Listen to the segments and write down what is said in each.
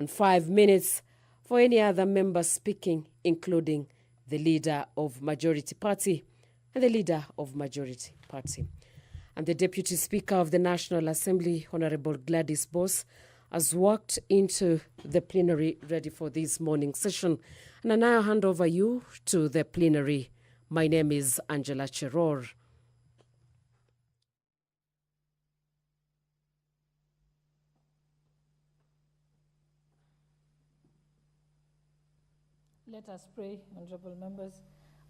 and 5 minutes for any other member speaking, including the Leader of Majority Party and the Leader of Majority Party. And the Deputy Speaker of the National Assembly, Honorable Gladys Boss, has walked into the plenary ready for this morning session. And I now hand over you to the plenary. My name is Angela Cheror. Let us pray, honorable members.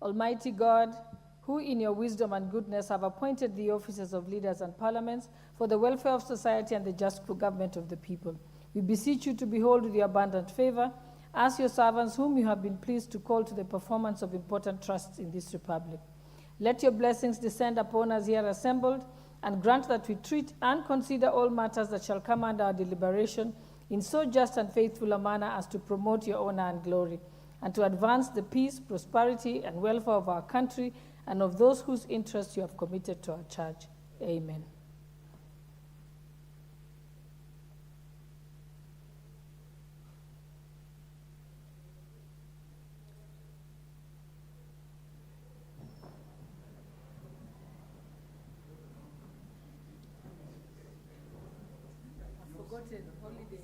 Almighty God, who in your wisdom and goodness have appointed the offices of leaders and parliaments for the welfare of society and the just government of the people, we beseech you to behold with your abundant favor as your servants whom you have been pleased to call to the performance of important trusts in this republic. Let your blessings descend upon us here assembled, and grant that we treat and consider all matters that shall come under our deliberation in so just and faithful a manner as to promote your honor and glory, and to advance the peace, prosperity, and welfare of our country and of those whose interests you have committed to our charge. Amen. I've forgotten holiday.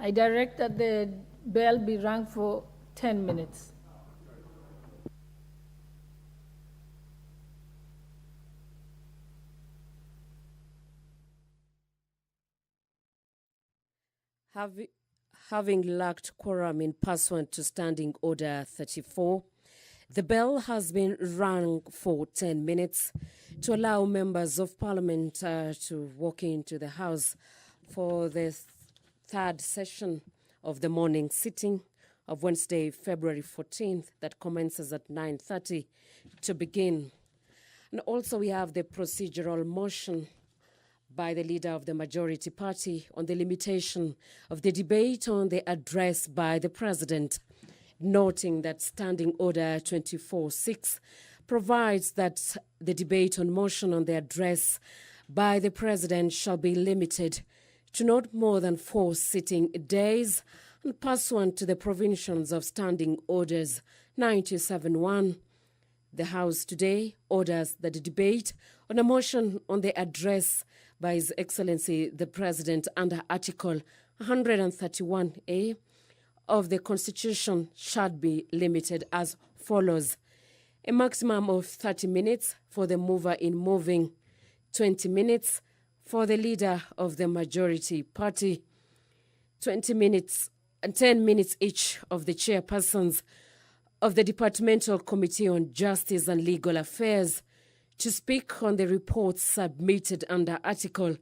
I direct that the bell be rung for 10 minutes. Having lacked quorum in pursuant to Standing Order 34, the bell has been rung for 10 minutes to allow members of Parliament to walk into the House for the third session of the morning sitting of Wednesday, February 14th, that commences at 9:30 to begin. And also we have the procedural motion by the Leader of the Majority Party on the limitation of the debate on the address by the President, noting that Standing Order 24(6) provides that the debate on motion on the address by the President shall be limited to not more than 4 sitting days, and pursuant to the provisions of Standing Orders 97(1). The House today orders that the debate on a motion on the address by His Excellency the President under Article 131A of the Constitution shall be limited as follows: a maximum of 30 minutes for the mover in moving, 20 minutes for the Leader of the Majority Party, 20 minutes and 10 minutes each of the chairpersons of the Departmental Committee on Justice and Legal Affairs to speak on the reports submitted under Article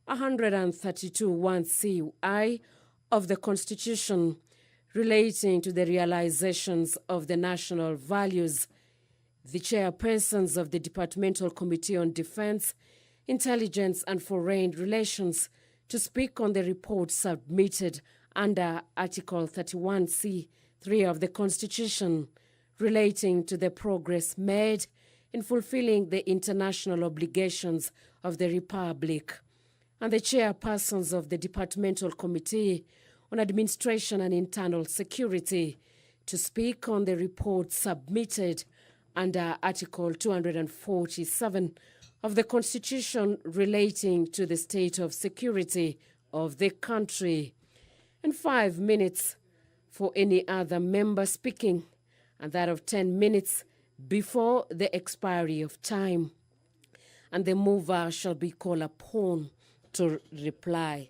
132(1)(c)(I) of the Constitution relating to the realizations of the national values. The chairpersons of the Departmental Committee on Defense, Intelligence and Foreign Relations to speak on the report submitted under Article 31(c)(3) of the Constitution relating to the progress made in fulfilling the international obligations of the Republic, and the chairpersons of the Departmental Committee on Administration and Internal Security to speak on the report submitted under Article 247 of the Constitution relating to the state of security of the country, and 5 minutes for any other member speaking, and that of 10 minutes before the expiry of time. And the mover shall be called upon to reply.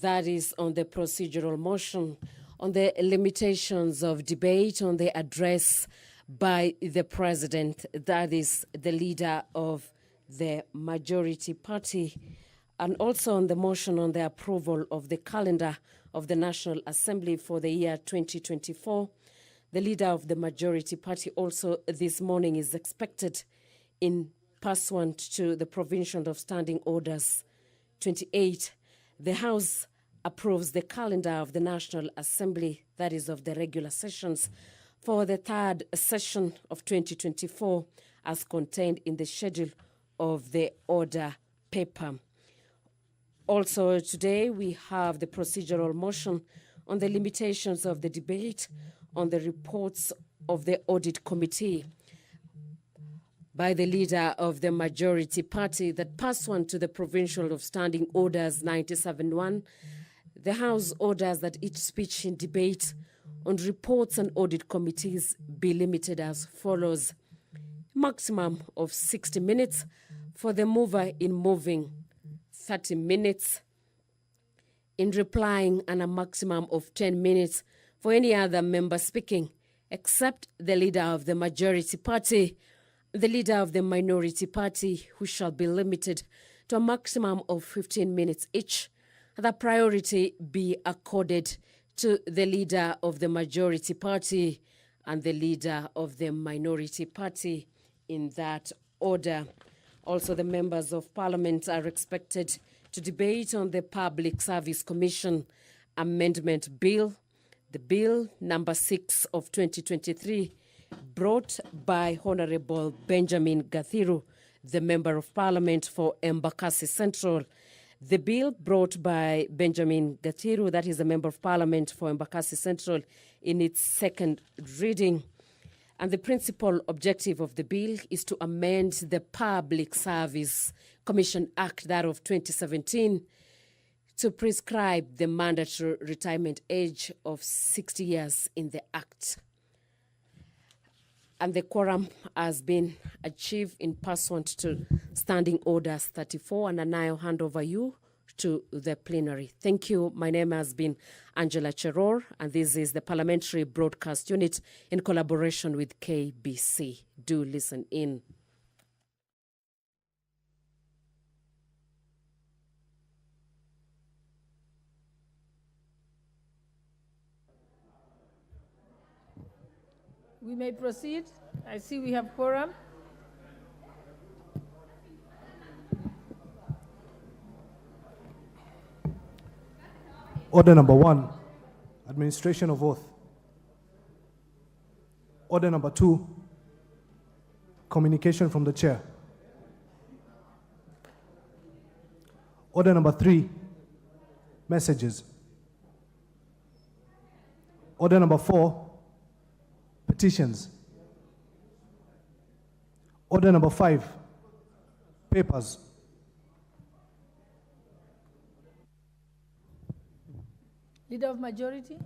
That is on the procedural motion on the limitations of debate on the address by the president, that is the leader of the majority party, and also on the motion on the approval of the calendar of the National Assembly for the year 2024. The leader of the majority party also this morning is expected in pursuant to the provision of Standing Orders 28. The House approves the calendar of the National Assembly, that is of the regular sessions, for the third session of 2024 as contained in the schedule of the order paper. Also today we have the procedural motion on the limitations of the debate on the reports of the audit committee by the leader of the majority party that pursuant to the provincial of Standing Orders 97.1, the House orders that each speech in debate on reports and audit committees be limited as follows. Maximum of 60 minutes for the mover in moving, 30 minutes in replying, and a maximum of 10 minutes for any other member speaking, except the leader of the majority party, the leader of the minority party, who shall be limited to a maximum of 15 minutes each. The priority be accorded to the leader of the majority party and the leader of the minority party in that order. Also, the members of parliament are expected to debate on the Public Service Commission Amendment Bill, the Bill number 6 of 2023, brought by Honorable Benjamin Gathiru, the Member of Parliament for Embakasi Central. The bill brought by Benjamin Gathiru, that is the Member of Parliament for Embakasi Central, in its second reading. And the principal objective of the bill is to amend the Public Service Commission Act, that of 2017, to prescribe the mandatory retirement age of 60 years in the Act. And the quorum has been achieved in pursuant to Standing Orders 34, and I now hand over you to the plenary. Thank you. My name has been Angela Cheror, and this is the Parliamentary Broadcast Unit in collaboration with KBC. Do listen in. We may proceed. I see we have quorum. Order number 1, administration of oath. Order number 2, communication from the chair. Order number 3, messages. Order number 4, petitions. Order number 5, papers. Leader of Majority.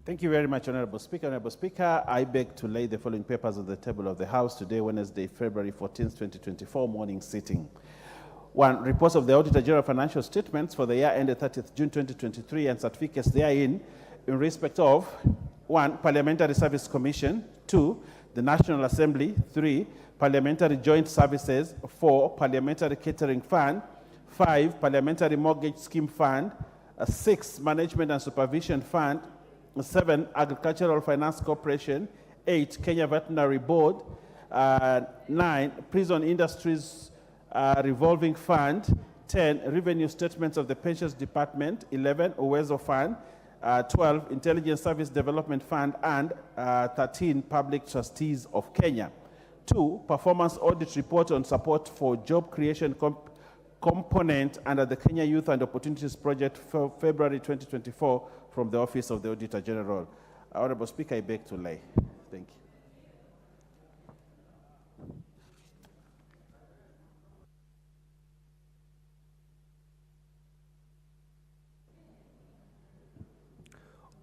Thank you very much, Honorable Speaker. Honorable Speaker, I beg to lay the following papers on the table of the House today, Wednesday, February 14th, 2024, morning sitting. 1. Reports of the Auditor General Financial Statements for the year ended 30th June 2023 and certificates therein in respect of 1. Parliamentary Service Commission. 2. The National Assembly. 3. Parliamentary Joint Services. 4. Parliamentary Catering Fund. 5. Parliamentary Mortgage Scheme Fund. 6. Management and Supervision Fund. 7. Agricultural Finance Corporation. 8. Kenya Veterinary Board. 9. Prison Industries Revolving Fund. 10. Revenue Statements of the Pensions Department. 11. Uwezo Fund. 12. Intelligence Service Development Fund. And 13. Public Trustees of Kenya. 2. Performance Audit Report on Support for Job Creation Component under the Kenya Youth and Opportunities Project for February 2024 from the Office of the Auditor General. Honorable Speaker, I beg to lay. Thank you.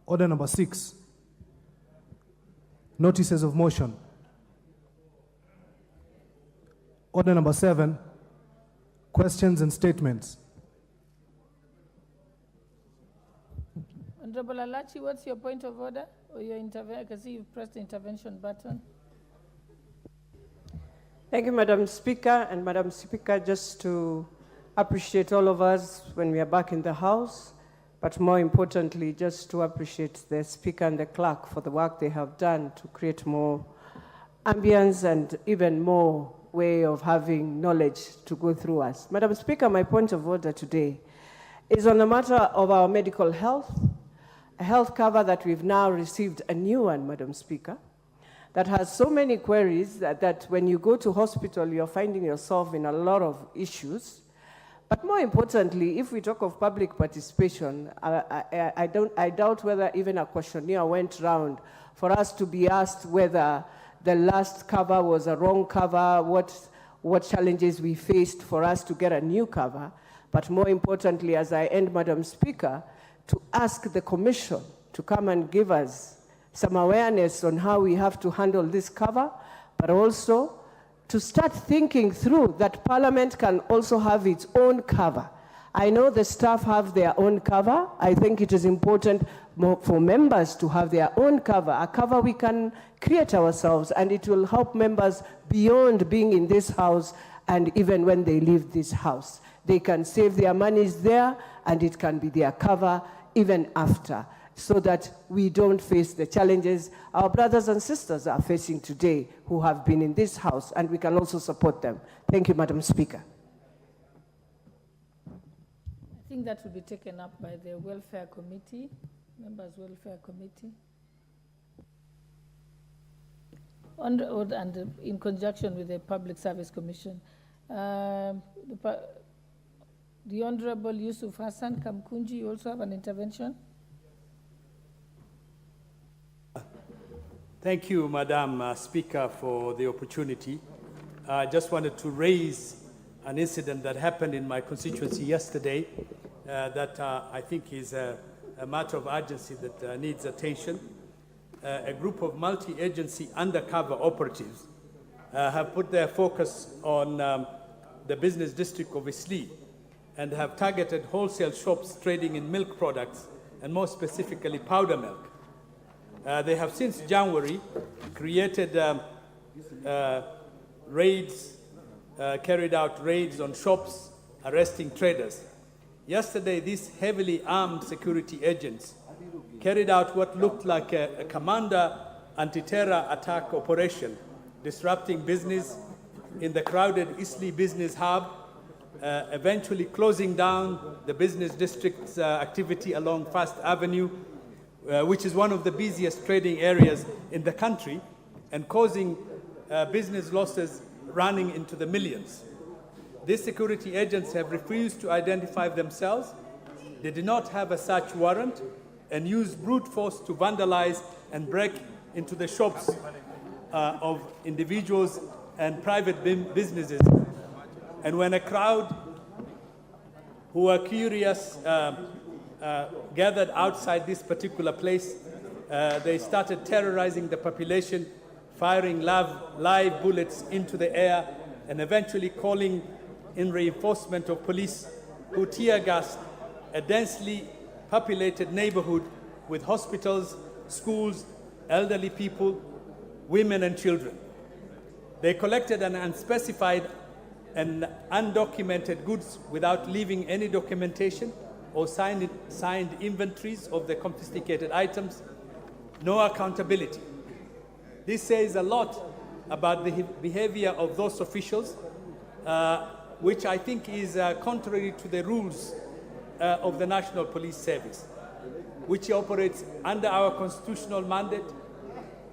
Order number 6, notices of motion. Order number 7, questions and statements. Honorable Alachi, what's your point of order? Or your I can see you've pressed the intervention button. Thank you, Madam Speaker. And Madam Speaker, just to appreciate all of us when we are back in the House, but more importantly, just to appreciate the Speaker and the Clerk for the work they have done to create more ambience and even more way of having knowledge to go through us. Madam Speaker, my point of order today is on the matter of our medical health, a health cover that we've now received a new one, Madam Speaker, that has so many queries that when you go to hospital, you're finding yourself in a lot of issues. But more importantly, if we talk of public participation, I doubt whether even a questionnaire went round for us to be asked whether the last cover was a wrong cover, what challenges we faced for us to get a new cover. But more importantly, as I end, Madam Speaker, to ask the Commission to come and give us some awareness on how we have to handle this cover, but also to start thinking through that Parliament can also have its own cover. I know the staff have their own cover. I think it is important for members to have their own cover, a cover we can create ourselves, and it will help members beyond being in this House and even when they leave this House. They can save their monies there, and it can be their cover even after, so that we don't face the challenges our brothers and sisters are facing today who have been in this House, and we can also support them. Thank you, Madam Speaker. I think that will be taken up by the Welfare Committee, Members' Welfare Committee. And in conjunction with the Public Service Commission. The Honorable Yusuf Hassan Kamkunji, you also have an intervention? Thank you, Madam Speaker, for the opportunity. I just wanted to raise an incident that happened in my constituency yesterday that I think is a matter of urgency that needs attention. A group of multi-agency undercover operatives have put their focus on the business district of Isli and have targeted wholesale shops trading in milk products and more specifically powder milk. They have since January created carried out raids on shops, arresting traders. Yesterday, these heavily armed security agents carried out what looked like a commander anti-terror attack operation, disrupting business in the crowded Isli business hub, eventually closing down the business district's activity along First Avenue, which is one of the busiest trading areas in the country, and causing business losses running into the millions. These security agents have refused to identify themselves. They did not have a search warrant and used brute force to vandalize and break into the shops of individuals and private businesses. And when a crowd who were curious gathered outside this particular place, they started terrorizing the population, firing live bullets into the air, and eventually calling in reinforcement of police who tear-gassed a densely populated neighborhood with hospitals, schools, elderly people, women and children. They collected an unspecified and undocumented goods without leaving any documentation or signed inventories of the confiscated items. No accountability. This says a lot about the behavior of those officials, which I think is contrary to the rules of the National Police Service, which operates under our constitutional mandate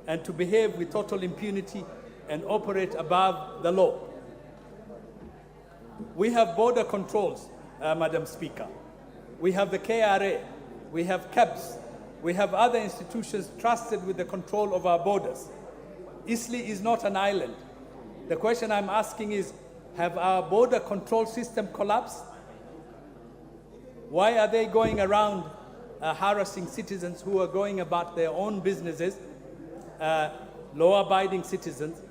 and to behave with total impunity and operate above the law. We have border controls, Madam Speaker. We have the KRA, we have CAPS, we have other institutions trusted with the control of our borders. Isli is not an island. The question I'm asking is, have our border control system collapsed? Why are they going around harassing citizens who are going about their own businesses, law-abiding citizens?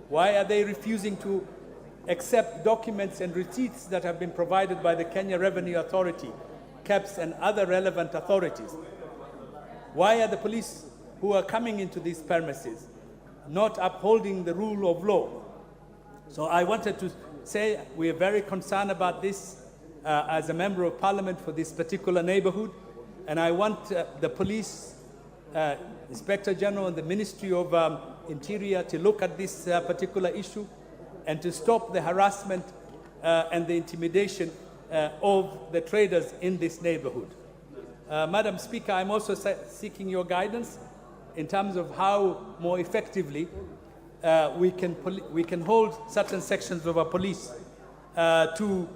Why are they refusing to accept documents and receipts that have been provided by the Kenya Revenue Authority, KEBS, and other relevant authorities? Why are the police who are coming into these premises not upholding the rule of law? So I wanted to say we are very concerned about this as a member of parliament for this particular neighborhood. And I want the police, Inspector General and the Ministry of Interior to look at this particular issue and to stop the harassment and the intimidation of the traders in this neighborhood. Madam Speaker, I'm also seeking your guidance in terms of how more effectively we can hold certain sections of our police to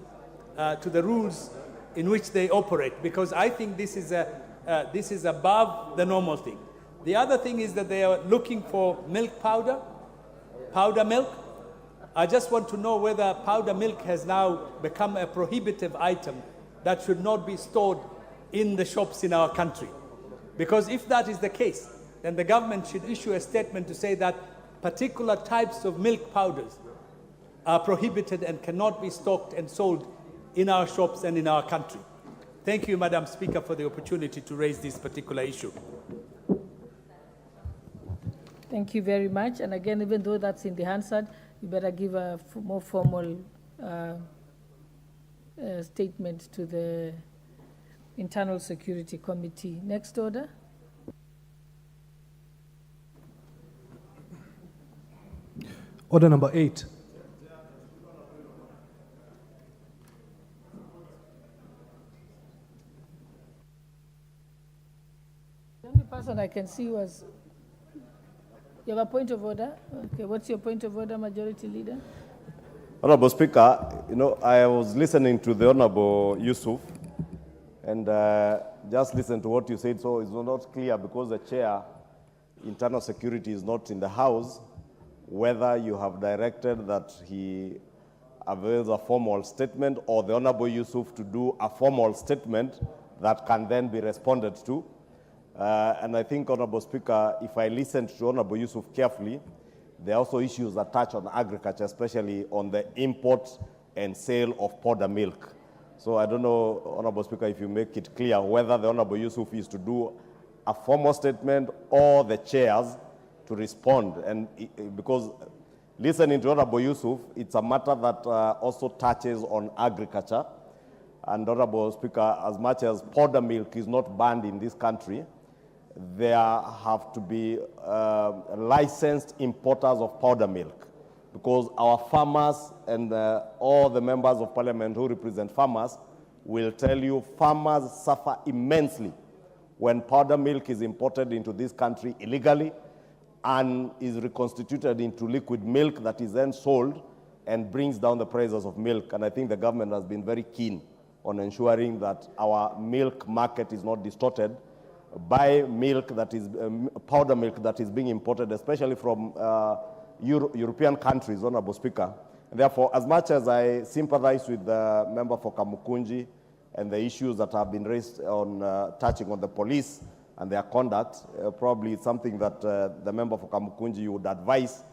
the rules in which they operate, because I think this is above the normal thing. The other thing is that they are looking for milk powder milk. I just want to know whether powder milk has now become a prohibitive item that should not be stored in the shops in our country. Because if that is the case, then the government should issue a statement to say that particular types of milk powders are prohibited and cannot be stocked and sold in our shops and in our country. Thank you, Madam Speaker, for the opportunity to raise this particular issue. Thank you very much. And again, even though that's in the Hansard, you better give a more formal statement to the Internal Security Committee. Next order. Order number 8. The only person I can see was... You have a point of order? Okay, what's your point of order, Majority Leader? Honorable Speaker, I was listening to the Honorable Yusuf and just listened to what you said, so it's not clear because the chair, Internal Security, is not in the House, whether you have directed that he avails a formal statement or the Honorable Yusuf to do a formal statement that can then be responded to. And I think, Honorable Speaker, if I listened to Honorable Yusuf carefully, there are also issues that touch on agriculture, especially on the import and sale of powder milk. So I don't know, Honorable Speaker, if you make it clear whether the Honorable Yusuf is to do a formal statement or the chairs to respond. And because listening to Honorable Yusuf, it's a matter that also touches on agriculture. And Honorable Speaker, as much as powder milk is not banned in this country, there have to be licensed importers of powder milk, because our farmers and all the members of parliament who represent farmers will tell you farmers suffer immensely when powder milk is imported into this country illegally and is reconstituted into liquid milk that is then sold and brings down the prices of milk. And I think the government has been very keen on ensuring that our milk market is not distorted by milk that is powder milk that is being imported, especially from European countries, Honorable Speaker. And therefore, as much as I sympathize with the member for Kamukunji and the issues that have been raised on touching on the police and their conduct, probably it's something that the member for Kamukunji would advise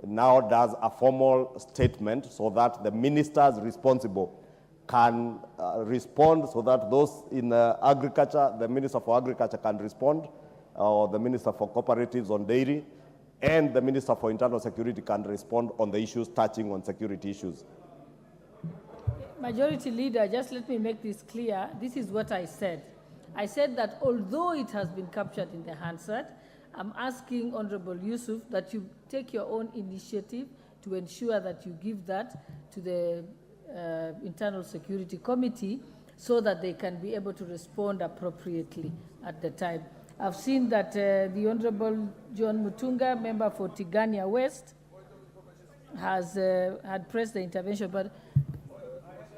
now does a formal statement so that the ministers responsible can respond, so that those in agriculture, the Minister for Agriculture can respond, or the Minister for Cooperatives on dairy, and the Minister for Internal Security can respond on the issues touching on security issues. Majority Leader, just let me make this clear. This is what I said. I said that although it has been captured in the Hansard, I'm asking Honorable Yusuf that you take your own initiative to ensure that you give that to the Internal Security Committee so that they can be able to respond appropriately at the time. I've seen that the Honorable John Mutunga, member for Tigania West, has had pressed the intervention, but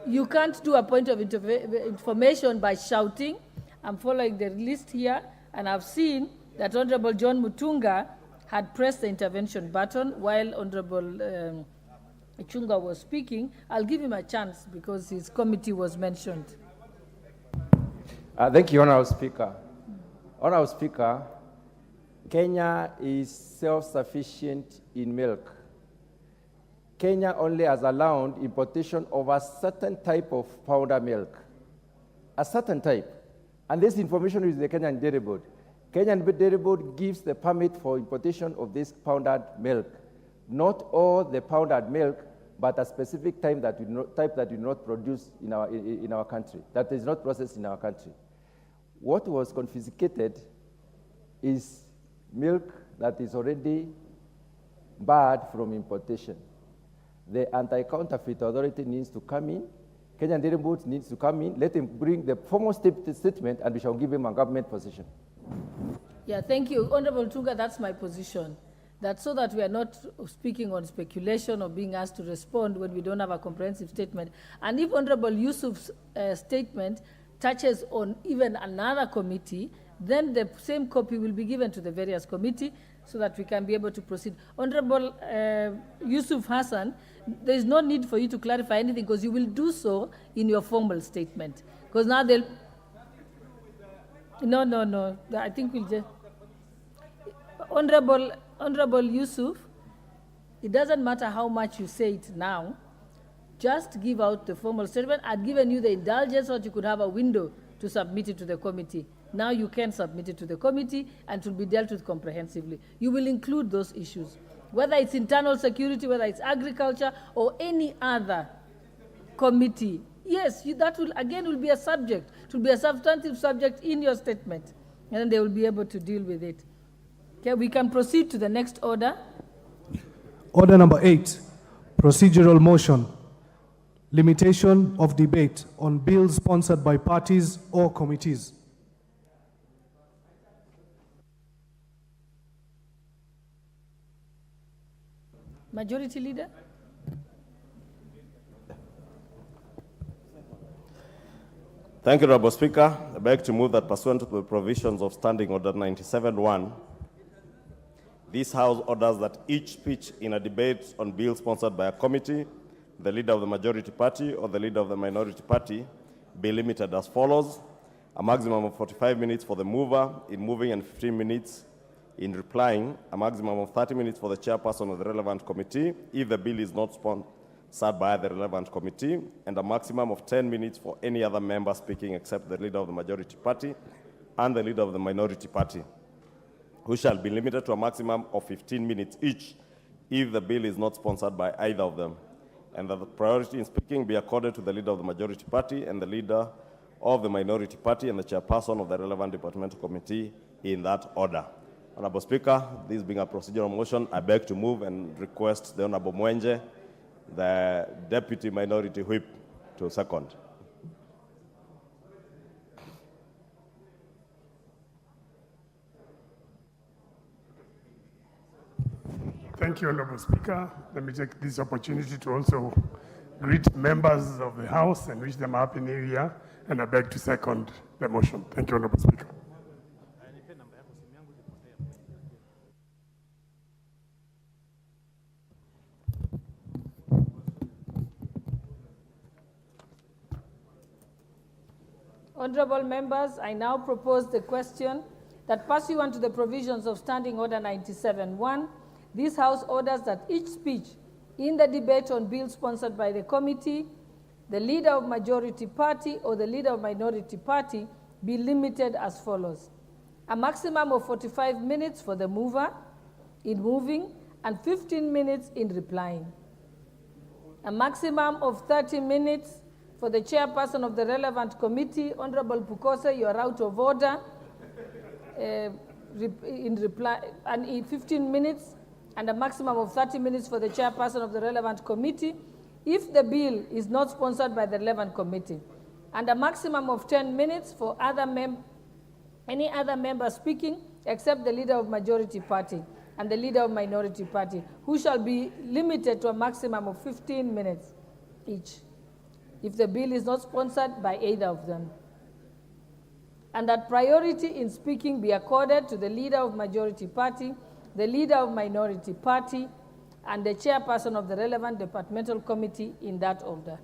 you can't do a point of information by shouting. I'm following the list here, and I've seen that Honorable John Mutunga had pressed the intervention button while Honorable Chunga was speaking. I'll give him a chance because his committee was mentioned. Thank you, Honorable Speaker. Honorable Speaker, Kenya is self-sufficient in milk. Kenya only has allowed importation of a certain type of powder milk, a certain type. And this information is the Kenyan Dairy Board. Kenyan Dairy Board gives the permit for importation of this powdered milk. Not all the powdered milk, but a specific type that we do not produce in our country, that is not processed in our country. What was confiscated is milk that is already barred from importation. The Anti-Counterfeit Authority needs to come in. Kenyan Dairy Board needs to come in. Let him bring the formal statement, and we shall give him a government position. Yeah, thank you. Honorable Tunga, that's my position. That so that we are not speaking on speculation or being asked to respond when we don't have a comprehensive statement. And if Honorable Yusuf's statement touches on even another committee, then the same copy will be given to the various committee so that we can be able to proceed. Honorable Yusuf Hassan, there is no need for you to clarify anything because you will do so in your formal statement. Because now they'll... No. I think we'll just... Honorable Yusuf, it doesn't matter how much you say it now, just give out the formal statement. I'd given you the indulgence so that you could have a window to submit it to the committee. Now you can submit it to the committee and it will be dealt with comprehensively. You will include those issues, whether it's internal security, whether it's agriculture, or any other committee. Yes, that will be a subject. It will be a substantive subject in your statement, and then they will be able to deal with it. Okay, we can proceed to the next order. Order number 8, procedural motion. Limitation of debate on bills sponsored by parties or committees. Majority Leader. Thank you, Honorable Speaker. I beg to move that pursuant to the provisions of Standing Order 97-1, this House orders that each speech in a debate on bill sponsored by a committee, the leader of the majority party or the leader of the minority party, be limited as follows: a maximum of 45 minutes for the mover in moving and 15 minutes in replying, a maximum of 30 minutes for the chairperson of the relevant committee if the bill is not sponsored by the relevant committee, and a maximum of 10 minutes for any other member speaking except the leader of the majority party and the leader of the minority party, who shall be limited to a maximum of 15 minutes each if the bill is not sponsored by either of them, and that the priority in speaking be accorded to the leader of the majority party and the leader of the minority party and the chairperson of the relevant departmental committee in that order. Honorable Speaker, this being a procedural motion, I beg to move and request the Honorable Mwenje, the Deputy Minority Whip, to second. Thank you, Honorable Speaker. Let me take this opportunity to also greet members of the House and wish them a happy New Year, and I beg to second the motion. Thank you, Honorable Speaker. Honorable members, I now propose the question that pursuant to the provisions of Standing Order 97-1, this House orders that each speech in the debate on bills sponsored by the committee, the leader of majority party or the leader of minority party be limited as follows: a maximum of 45 minutes for the mover in moving and 15 minutes in replying. A maximum of 30 minutes for the chairperson of the relevant committee. Honorable Pukose, you are out of order. In reply, and in 15 minutes, and a maximum of 30 minutes for the chairperson of the relevant committee if the bill is not sponsored by the relevant committee, and a maximum of 10 minutes for any other member speaking except the leader of majority party and the leader of minority party, who shall be limited to a maximum of 15 minutes each if the bill is not sponsored by either of them, and that priority in speaking be accorded to the leader of majority party, the leader of minority party, and the chairperson of the relevant departmental committee in that order.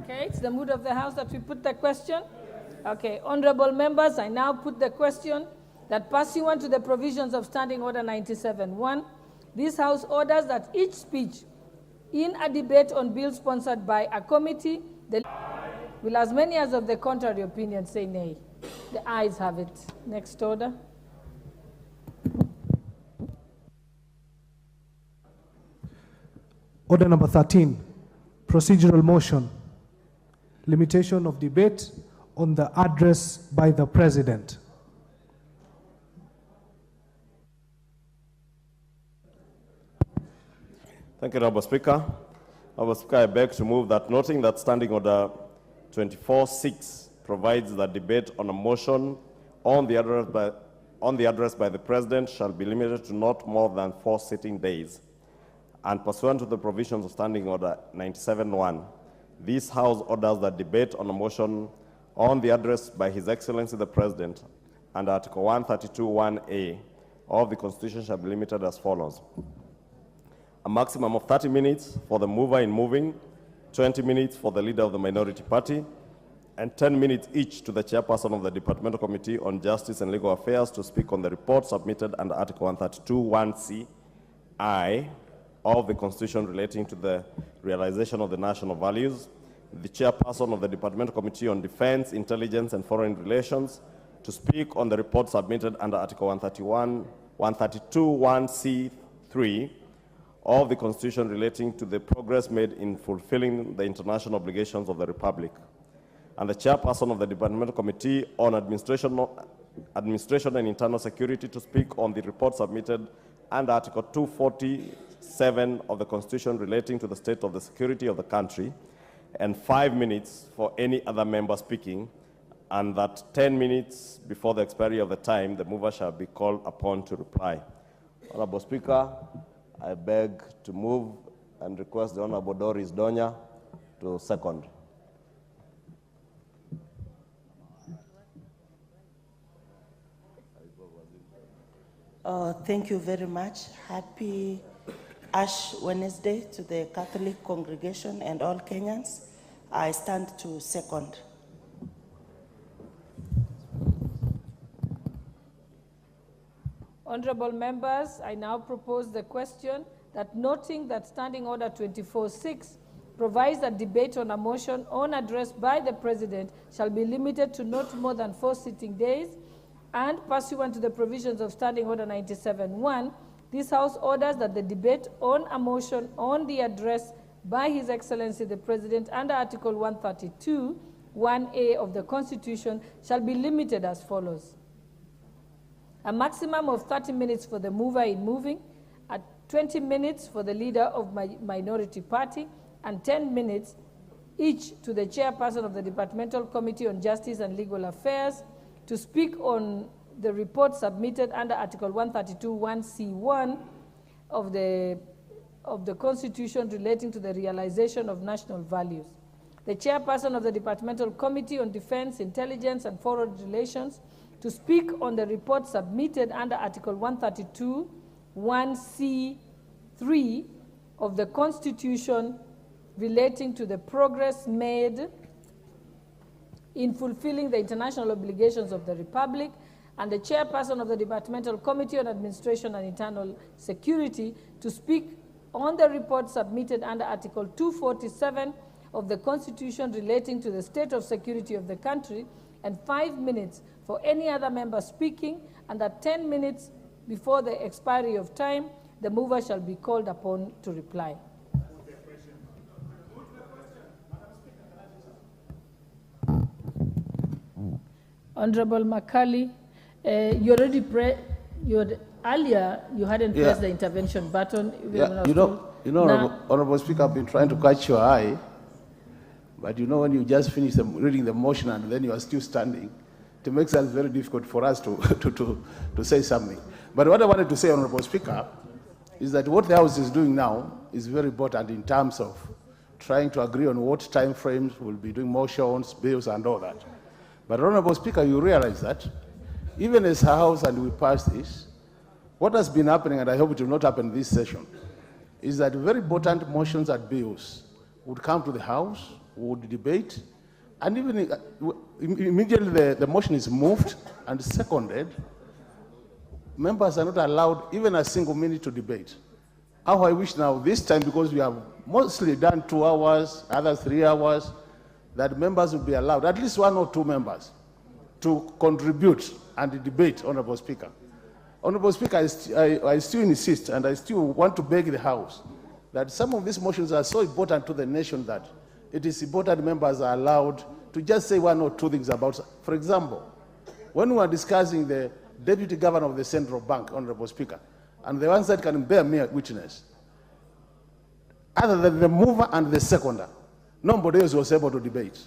Okay, it's the mood of the House that we put the question. Okay, honorable members, I now put the question that pursuant to the provisions of Standing Order 97-1, this House orders that each speech in a debate on bill sponsored by a committee, will as many as of the contrary opinion say nay. The ayes have it. Next order. Order number 13, procedural motion, limitation of debate on the address by the President. Thank you, Honourable Speaker. Honourable Speaker, I beg to move that, noting that Standing Order 24(6) provides that debate on a motion on the address by the President shall be limited to not more than 4 sitting days, and pursuant to the provisions of Standing Order 97-1, this House orders that debate on a motion on the address by His Excellency the President and Article 132(1)(a) of the Constitution shall be limited as follows. A maximum of 30 minutes for the mover in moving, 20 minutes for the leader of the minority party, and 10 minutes each to the chairperson of the Departmental Committee on Justice and Legal Affairs to speak on the report submitted under Article 132(1)(c)(i) of the Constitution relating to the realization of the national values, the chairperson of the Departmental Committee on Defense, Intelligence, and Foreign Relations to speak on the report submitted under Article 132(1)(c)(3) of the Constitution relating to the progress made in fulfilling the international obligations of the Republic, and the chairperson of the Departmental Committee on Administration and Internal Security to speak on the report submitted under Article 247 of the Constitution relating to the state of the security of the country, and 5 minutes for any other member speaking, and that 10 minutes before the expiry of the time, the mover shall be called upon to reply. Honourable Speaker, I beg to move and request the Honourable Doris Donya to second. Thank you very much. Happy Ash Wednesday to the Catholic congregation and all Kenyans. I stand to second. Honorable members, I now propose the question that, noting that Standing Order 24(6) provides that debate on a motion on address by the President shall be limited to not more than 4 sitting days, and pursuant to the provisions of Standing Order 97-1, this House orders that the debate on a motion on the address by His Excellency the President under Article 132(1)(a) of the Constitution shall be limited as follows. A maximum of 30 minutes for the mover in moving, 20 minutes for the leader of my minority party, and 10 minutes each to the chairperson of the Departmental Committee on Justice and Legal Affairs to speak on the report submitted under Article 132(1)(c)(1) of the Constitution relating to the realization of national values. The chairperson of the Departmental Committee on Defense, Intelligence, and Foreign Relations to speak on the report submitted under Article 132(1)(c)(3) of the Constitution relating to the progress made in fulfilling the international obligations of the Republic, and the chairperson of the Departmental Committee on Administration and Internal Security to speak on the report submitted under Article 247 of the Constitution relating to the state of security of the country, and 5 minutes for any other member speaking, and at 10 minutes before the expiry of time, the mover shall be called upon to reply. Honorable Makali, earlier you hadn't pressed the intervention button. Honorable Speaker, I've been trying to catch your eye, but when you just finish reading the motion and then you are still standing, it makes it very difficult for us to say something. But what I wanted to say, Honorable Speaker, is that what the House is doing now is very important in terms of trying to agree on what time frames we'll be doing motions, bills, and all that. But Honorable Speaker, you realize that even as a House and we pass this, what has been happening, and I hope it will not happen this session, is that very important motions and bills would come to the House, would debate, and even immediately the motion is moved and seconded, members are not allowed even a single minute to debate. How I wish now, this time, because we have mostly done 2 hours, others 3 hours, that members will be allowed, at least 1 or 2 members, to contribute and debate, Honorable Speaker. Honorable Speaker, I still insist, and I still want to beg the House, that some of these motions are so important to the nation that it is important members are allowed to just say 1 or 2 things about. For example, when we are discussing the Deputy Governor of the Central Bank, Honorable Speaker, and the ones that can bear mere witness, other than the mover and the seconder, nobody else was able to debate.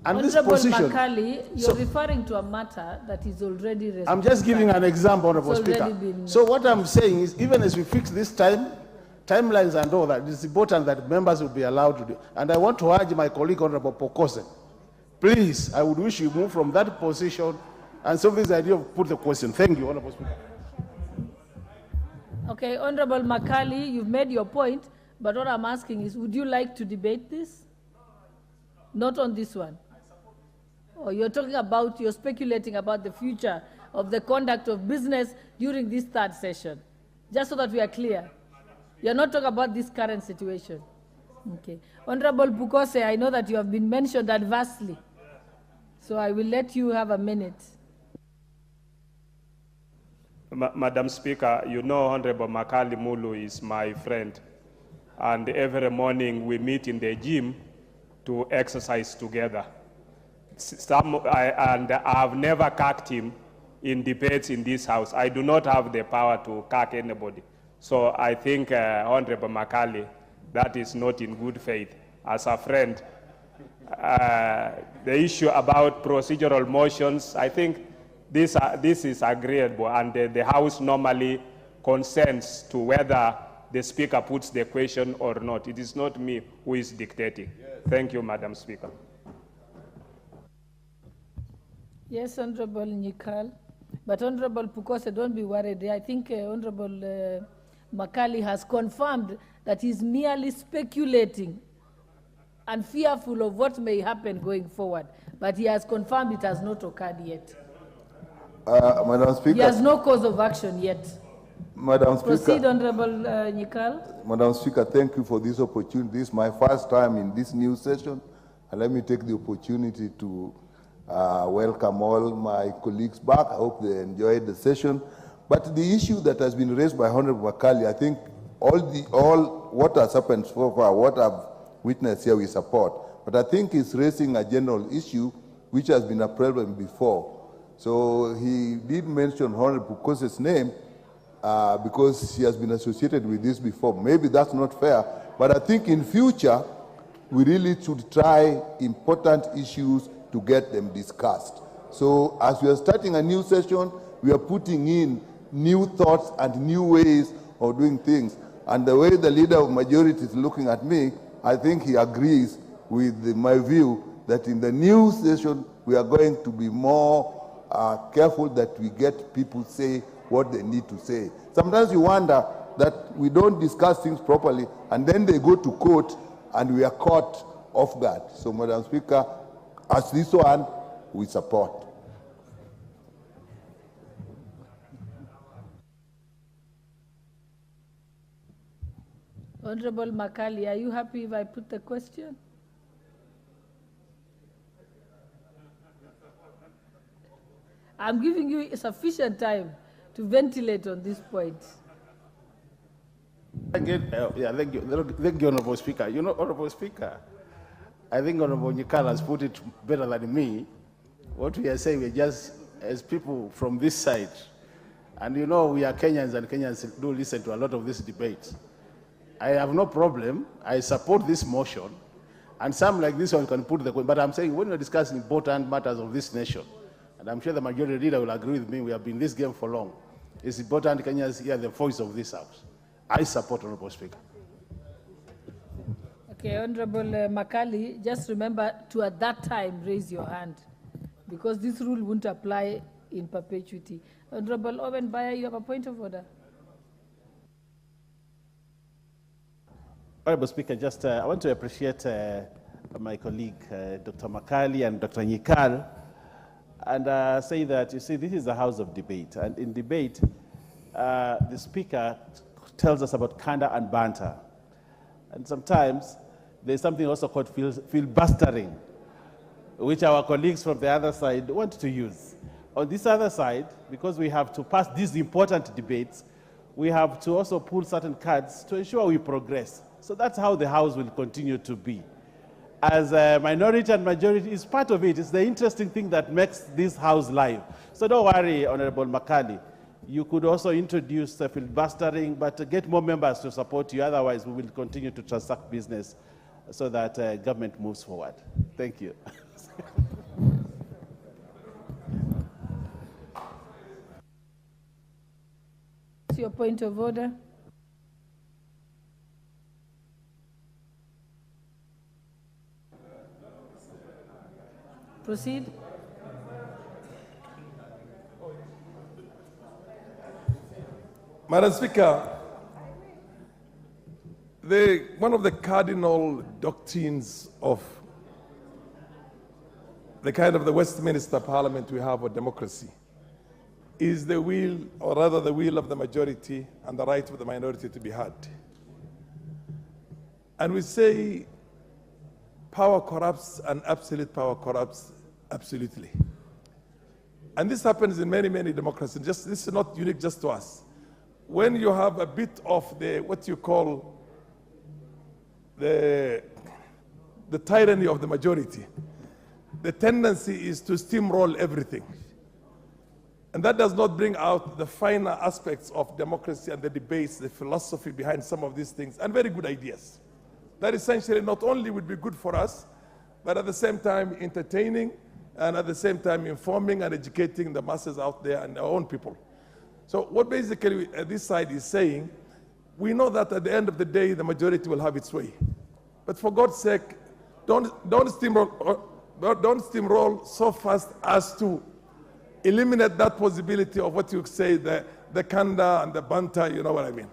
And Honorable this position, Makali, you're referring to a matter that is already resolved. I'm just giving an example, Honorable Speaker. So what I'm saying is, even as we fix this timelines and all that, it's important that members will be allowed to do. And I want to urge my colleague, Honorable Pokose, please, I would wish you move from that position and solve this idea of put the question. Thank you, Honorable Speaker. Okay, Honorable Makali, you've made your point, but what I'm asking is, would you like to debate this? Not on this one. Or you're speculating about the future of the conduct of business during this 3rd session, just so that we are clear. You're not talking about this current situation. Okay. Honorable Pukose, I know that you have been mentioned adversely, so I will let you have a minute. Madam Speaker, you know Honorable Makali Mulu is my friend, and every morning we meet in the gym to exercise together. I have never cucked him in debates in this House. I do not have the power to cuck anybody. So I think, Honorable Makali, that is not in good faith. As a friend, the issue about procedural motions, I think this is agreeable, and the House normally consents to whether the Speaker puts the question or not. It is not me who is dictating. Yes. Thank you, Madam Speaker. Yes, Honorable Nyikal. But Honorable Pukose, don't be worried. I think Honorable Makali has confirmed that he's merely speculating and fearful of what may happen going forward. But he has confirmed it has not occurred yet. Madam Speaker. He has no cause of action yet. Madam Speaker. Proceed, Honorable Nyikal. Madam Speaker, thank you for this opportunity. This is my first time in this new session, and let me take the opportunity to welcome all my colleagues back. I hope they enjoyed the session. But the issue that has been raised by Honorable Makali, I think all what has happened so far, what I've witnessed here, we support. But I think it's raising a general issue which has been a problem before. So he did mention Honorable Pukose's name because she has been associated with this before. Maybe that's not fair, but I think in future, we really should try important issues to get them discussed. So as we are starting a new session, we are putting in new thoughts and new ways of doing things. And the way the leader of majority is looking at me, I think he agrees with my view that in the new session, we are going to be more careful that we get people say what they need to say. Sometimes you wonder that we don't discuss things properly, and then they go to court, and we are caught off guard. So, Madam Speaker, as this one, we support. Honorable Makali, are you happy if I put the question? I'm giving you sufficient time to ventilate on this point. Thank you, Honorable Speaker. You know, Honorable Speaker, I think Honorable Nyikal has put it better than me. What we are saying, we're just, as people from this side, and you know, we are Kenyans, and Kenyans do listen to a lot of these debates. I have no problem. I support this motion, and some like this one can put the question. But I'm saying when we're discussing important matters of this nation, and I'm sure the majority leader will agree with me, we have been in this game for long. It's important Kenyans hear the voice of this House. I support, Honorable Speaker. Okay, Honorable Makali, just remember to at that time raise your hand, because this rule won't apply in perpetuity. Honorable Owen Bayer, you have a point of order. Honorable Speaker, just I want to appreciate my colleague, Dr. Makali and Dr. Nyikal, and say that, you see, this is a house of debate. And in debate, the Speaker tells us about candor and banter. And sometimes there's something also called filibustering, which our colleagues from the other side want to use. On this other side, because we have to pass these important debates, we have to also pull certain cards to ensure we progress. So that's how the House will continue to be. As a minority and majority is part of it. It's the interesting thing that makes this House live. So don't worry, Honorable Makali. You could also introduce filibustering, but get more members to support you. Otherwise, we will continue to transact business so that government moves forward. Thank you. What's your point of order? Proceed. Madam Speaker, one of the cardinal doctrines of the Westminster Parliament we have of democracy is the will, or rather the will of the majority and the right of the minority to be heard. And we say power corrupts and absolute power corrupts absolutely. And this happens in many, many democracies. This is not unique just to us. When you have a bit of what you call the tyranny of the majority, the tendency is to steamroll everything. And that does not bring out the finer aspects of democracy and the debates, the philosophy behind some of these things, and very good ideas. That essentially not only would be good for us, but at the same time entertaining, and at the same time informing and educating the masses out there and our own people. So what basically this side is saying, we know that at the end of the day, the majority will have its way. But for God's sake, don't steamroll so fast as to eliminate that possibility of what you say, the candor and the banter, you know what I mean.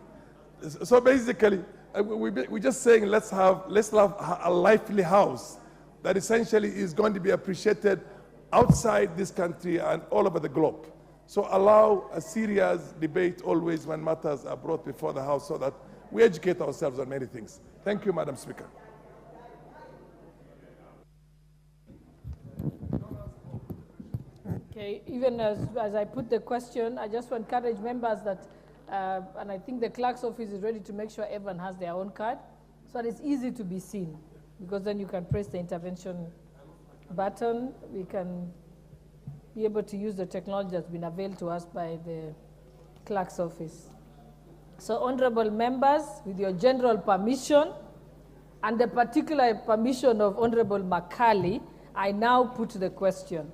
So basically, we're just saying let's have a lively House that essentially is going to be appreciated outside this country and all over the globe. So allow a serious debate always when matters are brought before the House so that we educate ourselves on many things. Thank you, Madam Speaker. Okay, even as I put the question, I just want to encourage members that, and I think the clerk's office is ready to make sure everyone has their own card, so that it's easy to be seen, because then you can press the intervention button. We can be able to use the technology that's been availed to us by the clerk's office. So, honorable members, with your general permission and the particular permission of Honorable Makali, I now put the question.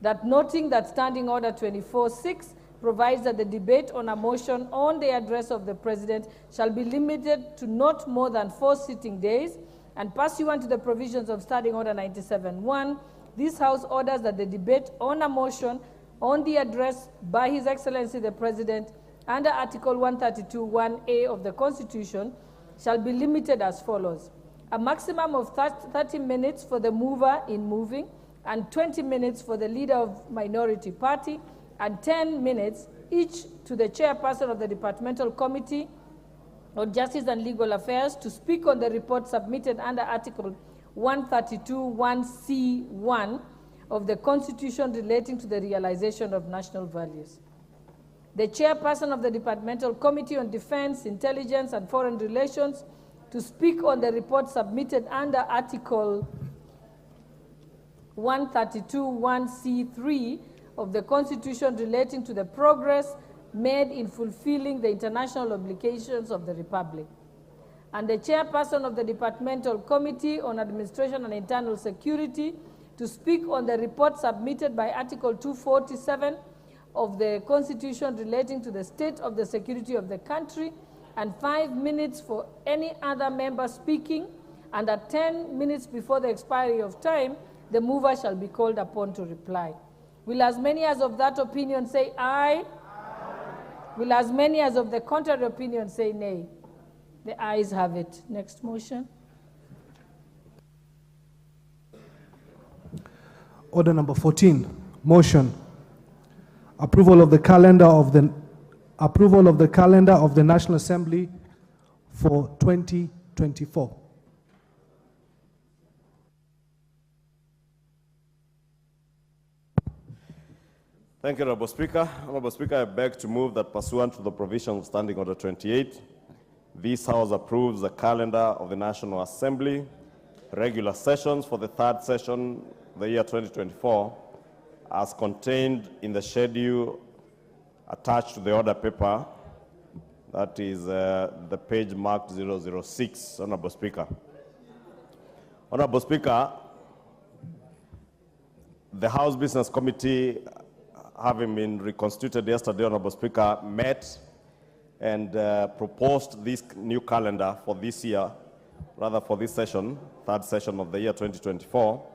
That noting that Standing Order 24.6 provides that the debate on a motion on the address of the President shall be limited to not more than 4 sitting days, and pursuant to the provisions of Standing Order 97.1, this House orders that the debate on a motion on the address by His Excellency the President under Article 132(1)(a) of the Constitution shall be limited as follows. A maximum of 30 minutes for the mover in moving, and 20 minutes for the leader of minority party, and 10 minutes each to the chairperson of the Departmental Committee on Justice and Legal Affairs to speak on the report submitted under Article 132(1)(c)(1) of the Constitution relating to the realization of national values. The chairperson of the Departmental Committee on Defense, Intelligence, and Foreign Relations to speak on the report submitted under Article 132(1)(c)(3) of the Constitution relating to the progress made in fulfilling the international obligations of the Republic. And the chairperson of the Departmental Committee on Administration and Internal Security to speak on the report submitted by Article 247 of the Constitution relating to the state of the security of the country, and 5 minutes for any other member speaking, and at 10 minutes before the expiry of time, the mover shall be called upon to reply. Will as many as of that opinion say aye? Aye. Will as many as of the contrary opinion say nay? The ayes have it. Next motion. Order number 14, motion. Approval of the calendar of the approval of the calendar of the National Assembly for 2024. Thank you, Honorable Speaker. Honorable Speaker, I beg to move that pursuant to the provisions of Standing Order 28, this House approves the calendar of the National Assembly, regular sessions for the third session, the year 2024, as contained in the schedule attached to the order paper, that is the page marked 006, Honorable Speaker. Honorable Speaker, the House Business Committee, having been reconstituted yesterday, Honorable Speaker, met and proposed this new calendar for this year, rather for this session, third session of the year 2024.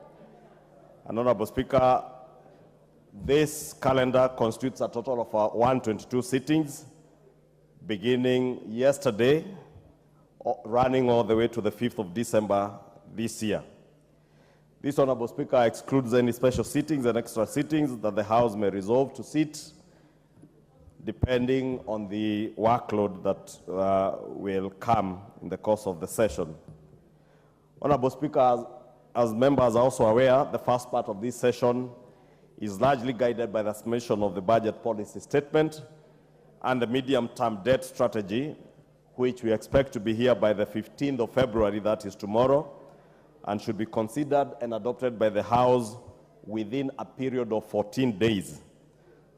And Honorable Speaker, this calendar constitutes a total of 122 sittings, beginning yesterday, running all the way to the 5th of December this year. This, Honorable Speaker, excludes any special sittings and extra sittings that the House may resolve to sit, depending on the workload that will come in the course of the session. Honorable Speaker, as members are also aware, the first part of this session is largely guided by the submission of the budget policy statement and the medium-term debt strategy, which we expect to be here by the 15th of February, that is tomorrow, and should be considered and adopted by the House within a period of 14 days.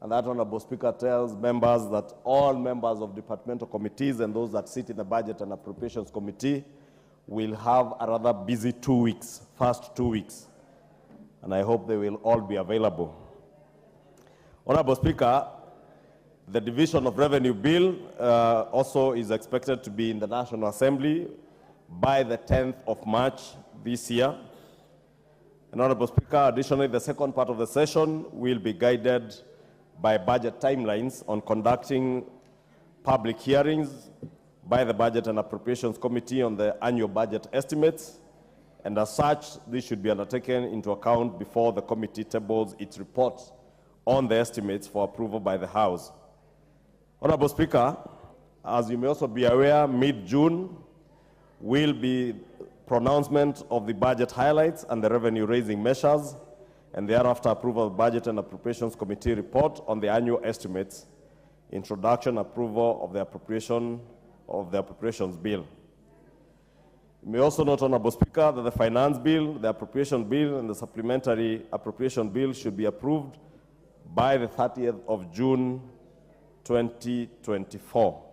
And that, Honorable Speaker, tells members that all members of departmental committees and those that sit in the Budget and Appropriations Committee will have a rather busy 2 weeks, first 2 weeks. And I hope they will all be available. Honorable Speaker, the Division of Revenue Bill also is expected to be in the National Assembly by the 10th of March this year. And Honorable Speaker, additionally, the second part of the session will be guided by budget timelines on conducting public hearings by the Budget and Appropriations Committee on the annual budget estimates. And as such, this should be undertaken into account before the committee tables its report on the estimates for approval by the House. Honorable Speaker, as you may also be aware, mid-June will be pronouncement of the budget highlights and the revenue-raising measures, and thereafter approval of Budget and Appropriations Committee report on the annual estimates, introduction, approval of the appropriations bill. You may also note, Honorable Speaker, that the Finance Bill, the Appropriation Bill, and the Supplementary Appropriation Bill should be approved by the 30th of June 2024.